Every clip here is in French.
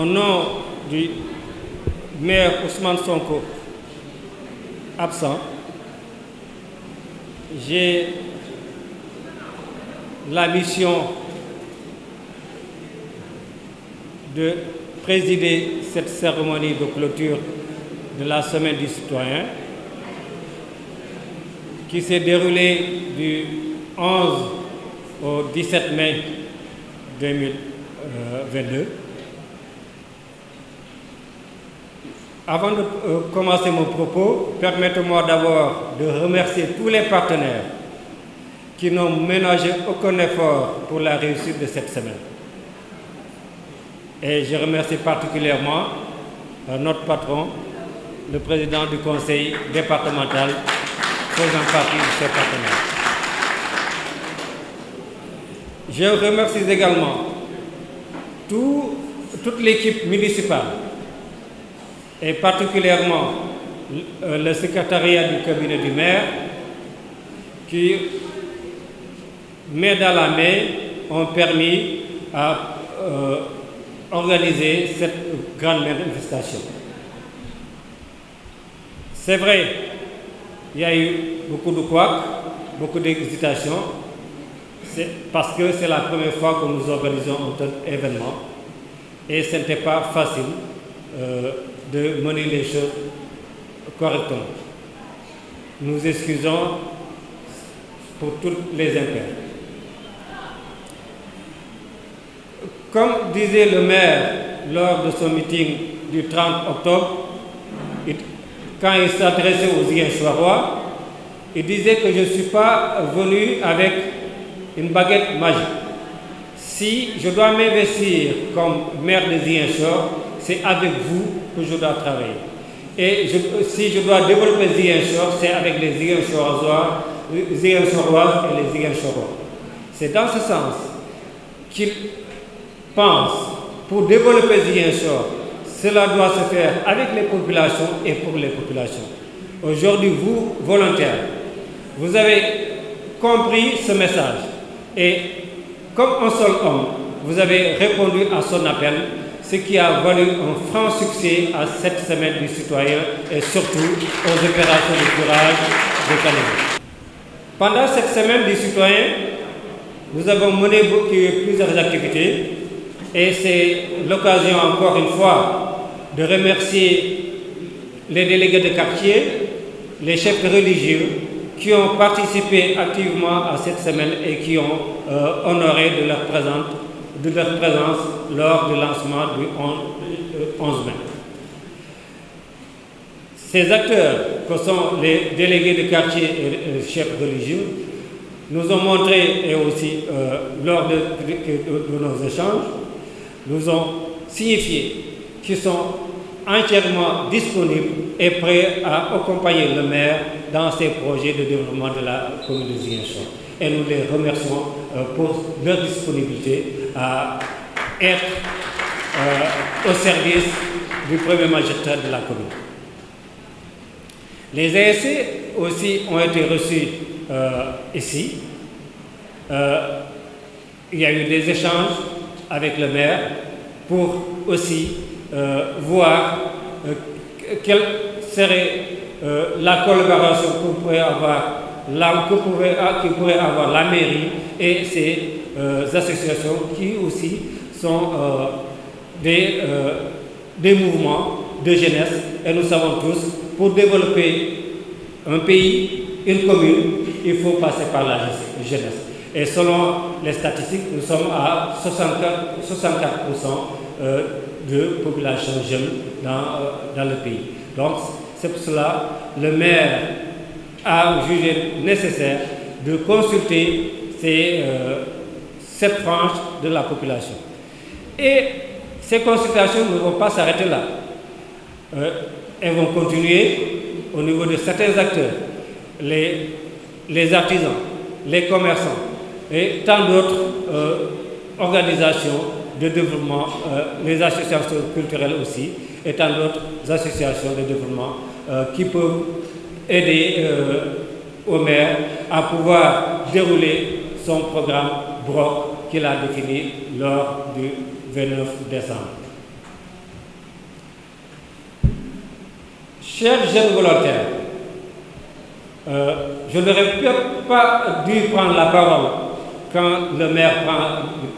Au nom du maire Ousmane Sonko, absent, j'ai la mission de présider cette cérémonie de clôture de la Semaine du Citoyen qui s'est déroulée du 11 au 17 mai 2022. Avant de commencer mon propos, permettez-moi d'abord de remercier tous les partenaires qui n'ont ménagé aucun effort pour la réussite de cette semaine. Et je remercie particulièrement notre patron, le président du conseil départemental, faisant partie de ces partenaires. Je remercie également toute l'équipe municipale et particulièrement le secrétariat du cabinet du maire qui, main dans la main, ont permis à organiser cette grande manifestation. C'est vrai, il y a eu beaucoup de couacs, beaucoup d'hésitations, parce que c'est la première fois que nous organisons un tel événement et ce n'était pas facile de mener les choses correctement. Nous excusons pour tous les impairs. Comme disait le maire lors de son meeting du 30 octobre, quand il s'adressait aux Ziguinchorois, il disait que je ne suis pas venu avec une baguette magique. Si je dois m'investir comme maire de Ziguinchor, c'est avec vous que je dois travailler. Et si je dois développer Ziguinchor, c'est avec les Ziguinchoroises et les Ziguinchorois. C'est dans ce sens qu'il pense, pour développer Ziguinchor, cela doit se faire avec les populations et pour les populations. Aujourd'hui, vous, volontaires, vous avez compris ce message. Et comme un seul homme, vous avez répondu à son appel, ce qui a valu un franc succès à cette semaine du citoyen et surtout aux opérations de curage de Calédonie. Pendant cette semaine du citoyen, nous avons mené plusieurs activités et c'est l'occasion encore une fois de remercier les délégués de quartier, les chefs religieux qui ont participé activement à cette semaine et qui ont honoré de leur présence lors du lancement du 11 mai. Ces acteurs, que sont les délégués de quartier et les chefs religieux, nous ont montré, et aussi lors de nos échanges, nous ont signifié qu'ils sont entièrement disponibles et prêts à accompagner le maire dans ses projets de développement de la commune de Ziguinchor. Et nous les remercions pour leur disponibilité à être au service du premier magistrat de la commune. Les ASC aussi ont été reçus ici. Il y a eu des échanges avec le maire pour aussi voir quelle serait la collaboration que pourrait avoir la mairie et ces associations qui aussi sont des mouvements de jeunesse. Et nous savons tous, pour développer un pays, une commune, il faut passer par la jeunesse. Et selon les statistiques, nous sommes à 64% de population jeune dans le pays. Donc, c'est pour cela que le maire a jugé nécessaire de consulter cette frange de la population. Et ces consultations ne vont pas s'arrêter là. Elles vont continuer au niveau de certains acteurs, les artisans, les commerçants et tant d'autres organisations de développement, les associations culturelles aussi, et tant d'autres associations de développement qui peuvent aider au maire à pouvoir dérouler son programme BROC qu'il a défini lors du 29 décembre. Chers jeunes volontaires, je n'aurais pas dû prendre la parole quand le maire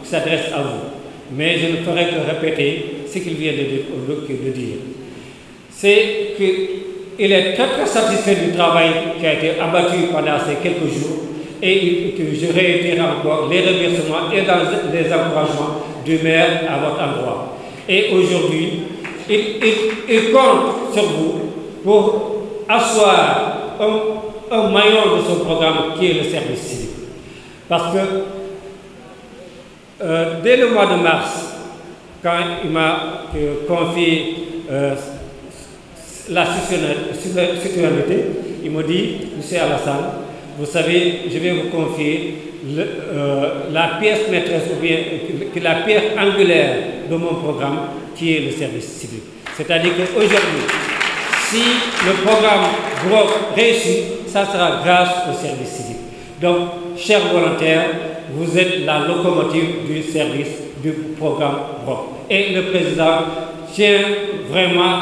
s'adresse à vous, mais je ne ferai que répéter ce qu'il vient de dire. C'est qu'il est très très satisfait du travail qui a été abattu pendant ces quelques jours et que je réitère encore les remerciements et les encouragements du maire à votre endroit. Et aujourd'hui, il compte sur vous pour asseoir un maillon de son programme qui est le service civique. Parce que dès le mois de mars, quand il m'a confié la citoyenneté, il m'a dit, M. Alassane, vous savez, je vais vous confier la pièce maîtresse ou bien la pierre angulaire de mon programme qui est le service civique. C'est-à-dire qu'aujourd'hui, si le programme GROC réussit, ça sera grâce au service civique. Donc, chers volontaires, vous êtes la locomotive du service du programme GROC. Et le président tient vraiment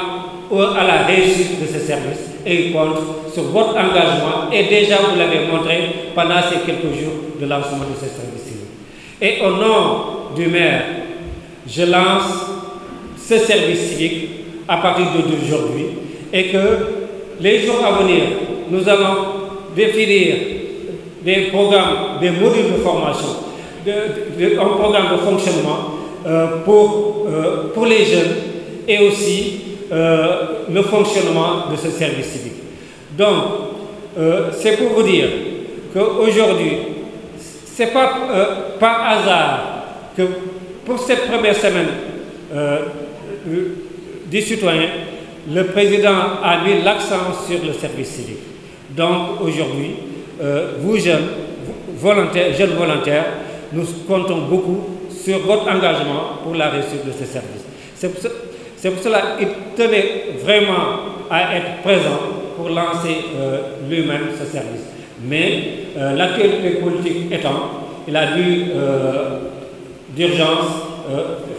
à la réussite de ce service et il compte sur votre engagement et déjà vous l'avez montré pendant ces quelques jours de lancement de ce service civique. Et au nom du maire, je lance ce service civique à partir d'aujourd'hui et que les jours à venir, nous allons définir des programmes, des modules de formation, un programme de fonctionnement pour les jeunes et aussi le fonctionnement de ce service civique. Donc, c'est pour vous dire qu'aujourd'hui, ce n'est pas par hasard que pour cette première semaine des citoyens, le président a mis l'accent sur le service civique. Donc, aujourd'hui, vous jeunes volontaires, nous comptons beaucoup sur votre engagement pour la réussite de ce service. C'est pour cela qu'il tenait vraiment à être présent pour lancer lui-même ce service. Mais l'actualité politique étant, il a dû d'urgence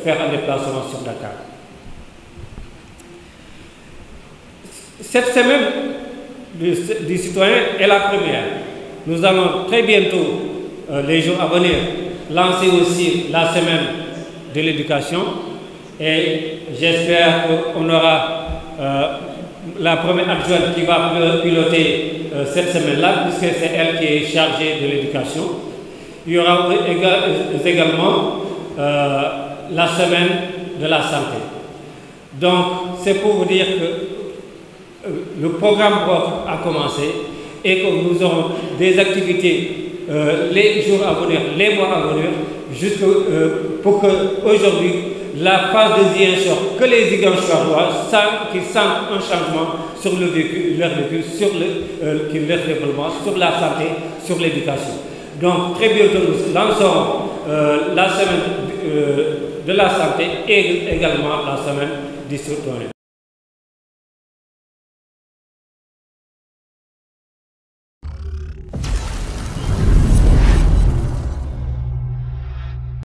faire un déplacement sur Dakar. Cette semaine du citoyen est la première. Nous allons très bientôt, les jours à venir, lancer aussi la semaine de l'éducation. Et j'espère qu'on aura la première adjointe qui va piloter cette semaine-là, puisque c'est elle qui est chargée de l'éducation. Il y aura également la semaine de la santé. Donc, c'est pour vous dire que le programme GROC a commencé et que nous aurons des activités les jours à venir, les mois à venir, pour qu'aujourd'hui, la phase de Ziguinchor, que les Ziguinchorois qui sentent un changement sur leur vécu, sur leur développement, sur la santé, sur l'éducation. Donc très bientôt nous lancerons la semaine de la santé et également la semaine du citoyen.